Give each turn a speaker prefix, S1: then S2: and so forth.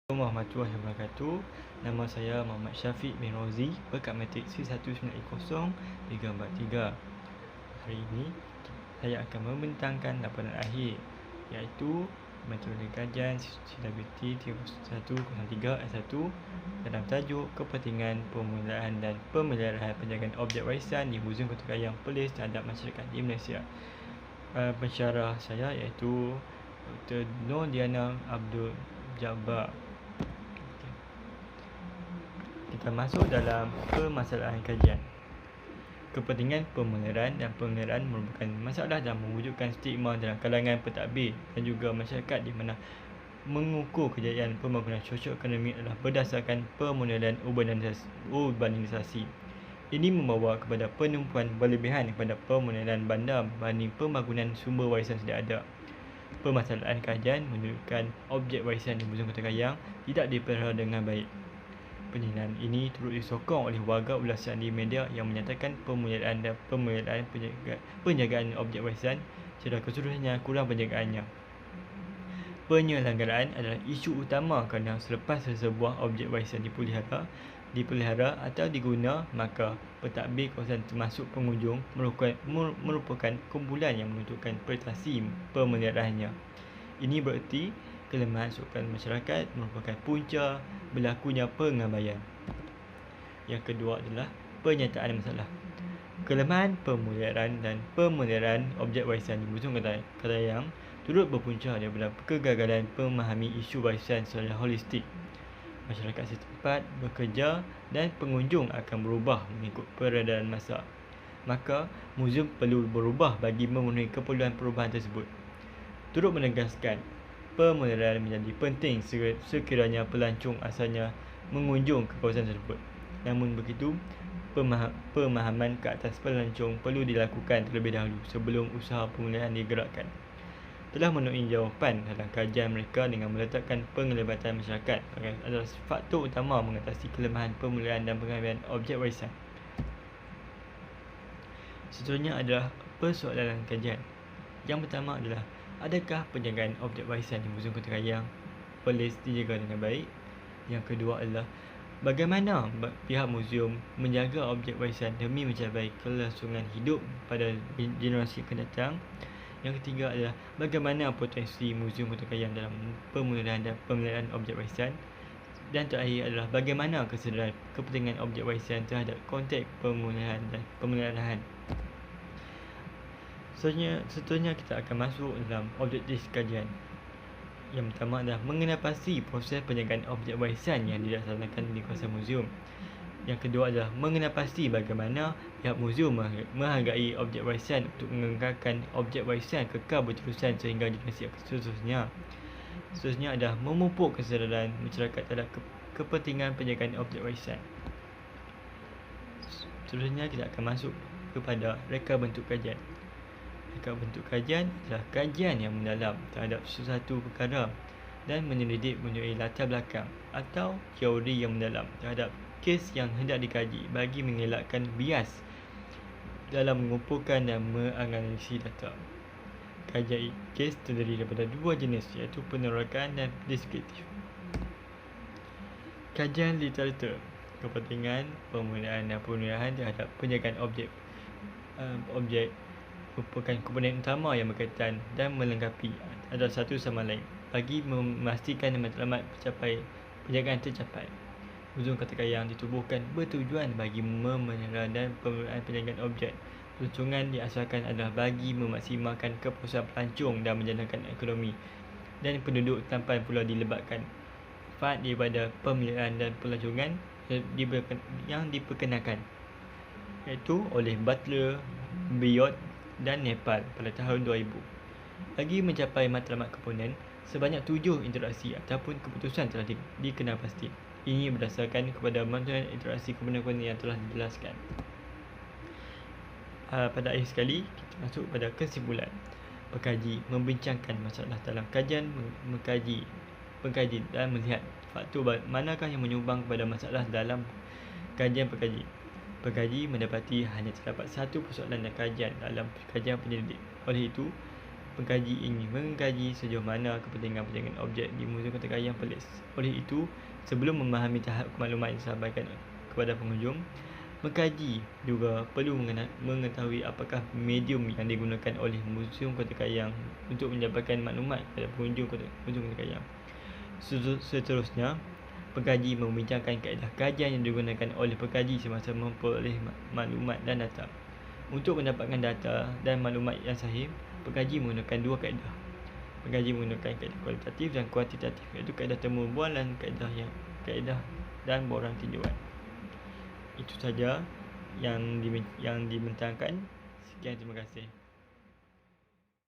S1: Assalamualaikum warahmatullahi wabarakatuh. Nama saya Muhammad Syafiq bin Rozi, pekat matrik C190343. Hari ini saya akan membentangkan laporan akhir, iaitu metode kajian CWT 3103 S1 dalam tajuk kepentingan pemulaan dan pemeliharaan penjagaan objek warisan di Muzium Kota Kayang Perlis terhadap masyarakat di Malaysia. Pensyarah saya iaitu Dr. Nur Diana Abdul Jabbar. Kita masuk dalam permasalahan kajian. Kepentingan pemeliharaan dan pemeliharaan merupakan masalah dan mewujudkan stigma dalam kalangan pentadbir dan juga masyarakat di mana mengukur kejayaan pembangunan sosio-ekonomi adalah berdasarkan pemodelan urbanisasi. Ini membawa kepada penumpuan berlebihan kepada pemodelan bandar berbanding pembangunan sumber warisan sedia ada. Permasalahan kajian menunjukkan objek warisan di Muzium Kota Kayang tidak dipelihara dengan baik. Penilaian ini turut disokong oleh warga ulasan di media yang menyatakan pemeliharaan dan penjagaan objek warisan secara keseluruhannya kurang penjagaannya. Penyelenggaraan adalah isu utama kerana selepas sesebuah objek warisan dipelihara atau diguna, maka pentadbir kawasan termasuk pengunjung merupakan kumpulan yang menentukan prestasi pemeliharaannya. Ini bererti kelemahan sukan masyarakat merupakan punca berlakunya pengabaian. Yang kedua adalah penyataan masalah. Kelemahan pemeliharaan dan pemeliharaan objek warisan di Muzium Kota Kayang turut berpunca daripada kegagalan memahami isu warisan secara holistik. Masyarakat setempat bekerja dan pengunjung akan berubah mengikut peredaran masa. Maka muzium perlu berubah bagi memenuhi keperluan perubahan tersebut. Turut menegaskan pemeliharaan menjadi penting sekiranya pelancong asalnya mengunjung ke kawasan tersebut. Namun begitu, pemahaman ke atas pelancong perlu dilakukan terlebih dahulu sebelum usaha pemeliharaan digerakkan. Telah menemui jawapan dalam kajian mereka dengan meletakkan penglibatan masyarakat adalah faktor utama mengatasi kelemahan pemeliharaan dan pengabaian objek warisan. Seterusnya adalah persoalan kajian. Yang pertama adalah, adakah penjagaan objek warisan di Muzium Kota Kayang Perlis dijaga dengan baik? Yang kedua adalah, bagaimana pihak muzium menjaga objek warisan demi mencapai kelangsungan hidup pada generasi akan datang? Yang ketiga adalah, bagaimana potensi Muzium Kota Kayang dalam pemeliharaan dan pemeliharaan objek warisan? Dan terakhir adalah, bagaimana kesedaran kepentingan objek warisan terhadap konteks pemeliharaan dan pemeliharaan? Seterusnya kita akan masuk dalam objektif kajian. Yang pertama adalah mengenai pasti proses penjagaan objek warisan yang dilaksanakan di kawasan muzium. Yang kedua adalah mengenai pasti bagaimana pihak muzium menghargai objek warisan untuk mengekalkan objek warisan kekal berterusan sehingga generasi seterusnya. Seterusnya adalah memupuk kesedaran masyarakat terhadap kepentingan penjagaan objek warisan. Seterusnya kita akan masuk kepada reka bentuk kajian. Reka bentuk kajian adalah kajian yang mendalam terhadap sesuatu perkara dan menyelidik mengenai latar belakang atau teori yang mendalam terhadap kes yang hendak dikaji bagi mengelakkan bias dalam mengumpulkan dan menganalisis data. Kajian kes terdiri daripada dua jenis, iaitu penerokan dan deskriptif. Kajian literatur, kepentingan pemeliharaan dan pemeliharaan terhadap penjagaan objek merupakan komponen utama yang berkaitan dan melengkapi antara satu sama lain bagi memastikan matlamat penjagaan tercapai. Muzium Kota Kayang ditubuhkan bertujuan bagi memelihara dan pemeliharaan penjagaan objek. Pelancongan diasaskan adalah bagi memaksimalkan kepuasan pelancong dan menjalankan ekonomi dan penduduk tanpa pula dilebatkan. Manfaat daripada pemeliharaan dan pelancongan yang diperkenalkan iaitu oleh Butler, Biot dan Nepal pada tahun 2000. Bagi mencapai matlamat komponen, sebanyak 7 interaksi ataupun keputusan telah dikenal pasti. Ini berdasarkan kepada matlamat interaksi komponen yang telah dijelaskan. Pada akhir sekali, kita masuk pada kesimpulan. Pengkaji membincangkan masalah dalam kajian, pengkaji dan melihat faktor manakah yang menyumbang kepada masalah dalam kajian pengkaji. Pengkaji mendapati hanya terdapat satu persoalan dan kajian dalam kajian penyelidik. Oleh itu, Pengkaji ingin mengkaji sejauh mana kepentingan objek di Muzium Kota Kaya yang pelik. Oleh itu, sebelum memahami tahap maklumat yang disampaikan kepada pengunjung, pengkaji juga perlu mengetahui apakah medium yang digunakan oleh Muzium Kota Kaya untuk menyampaikan maklumat kepada pengunjung Muzium Kota Kaya. Seterusnya, pengkaji membincangkan kaedah kajian yang digunakan oleh pengkaji semasa memperoleh maklumat dan data. Untuk mendapatkan data dan maklumat yang sahih, pengkaji menggunakan dua kaedah. Pengkaji menggunakan kaedah kualitatif dan kuantitatif, iaitu kaedah temu bual dan kaedah dan borang tinjauan. Itu saja yang dibentangkan. Sekian, terima kasih.